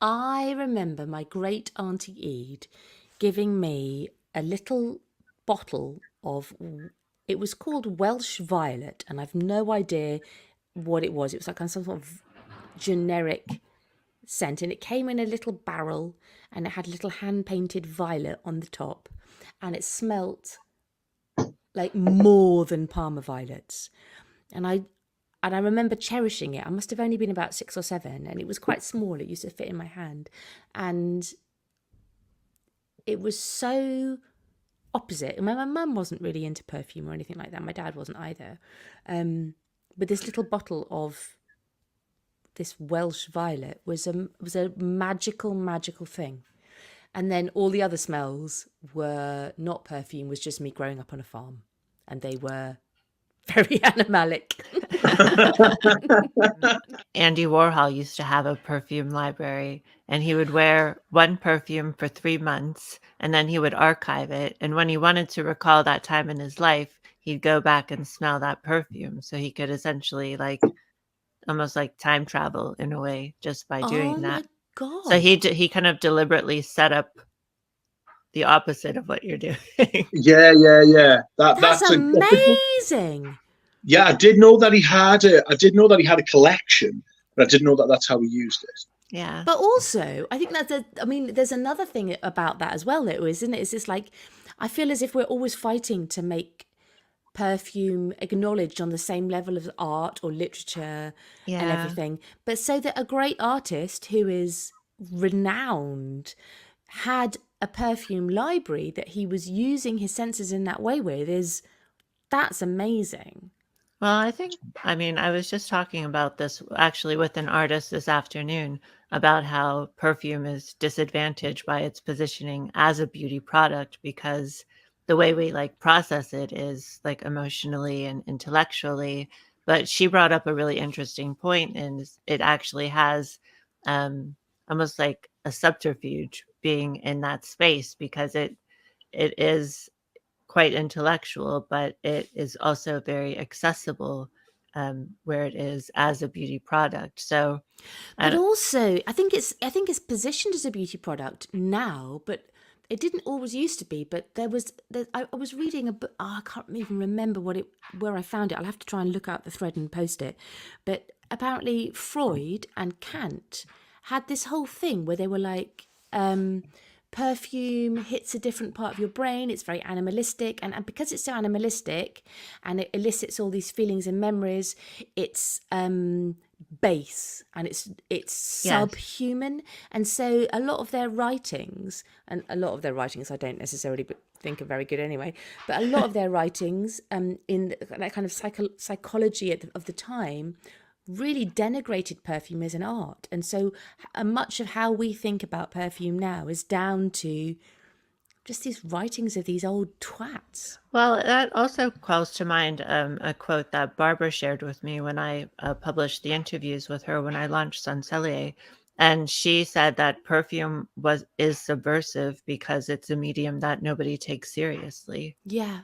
I remember my great auntie Ede giving me a little bottle of, it was called Welsh Violet, and I've no idea what it was. It was like some sort of generic scent, and it came in a little barrel, and it had a little hand painted violet on the top, and it smelt like more than Parma violets. And I remember cherishing it. I must have only been about 6 or 7, and it was quite small. It used to fit in my hand, and it was so opposite. My mum wasn't really into perfume or anything like that. My dad wasn't either. But this little bottle of this Welsh violet was a magical thing. And then all the other smells were not perfume, was just me growing up on a farm. And they were very animalic. Andy Warhol used to have a perfume library, and he would wear one perfume for 3 months, and then he would archive it. And when he wanted to recall that time in his life, he'd go back and smell that perfume. So he could essentially almost like time travel in a way just by doing that. My God. So he kind of deliberately set up the opposite of what you're doing. Yeah. That's amazing. Yeah, I did know that he had a collection, but I didn't know that that's how he used it. Yeah. But also, I think there's another thing about that as well, though, isn't it? It's just like, I feel as if we're always fighting to make perfume acknowledged on the same level of art or literature and everything. But so that a great artist who is renowned had a perfume library that he was using his senses in that way with, that's amazing. Well, I was just talking about this actually with an artist this afternoon about how perfume is disadvantaged by its positioning as a beauty product, because the way we process it is emotionally and intellectually. But she brought up a really interesting point, and it actually has almost like a subterfuge being in that space, because it is quite intellectual, but it is also very accessible where it is as a beauty product. So, but also, I think it's positioned as a beauty product now, but it didn't always used to be. But I was reading a book. I can't even remember where I found it. I'll have to try and look out the thread and post it. But apparently, Freud and Kant had this whole thing where they were like, perfume hits a different part of your brain. It's very animalistic, and because it's so animalistic and it elicits all these feelings and memories, it's base and it's subhuman. And so a lot of their writings I don't necessarily think are very good anyway, but a lot of their writings in that kind of psychology of the time really denigrated perfume as an art. And so much of how we think about perfume now is down to just these writings of these old twats. Well, that also calls to mind a quote that Barbara shared with me when I published the interviews with her when I launched Brooke Cellier. And she said that perfume is subversive because it's a medium that nobody takes seriously. Yeah.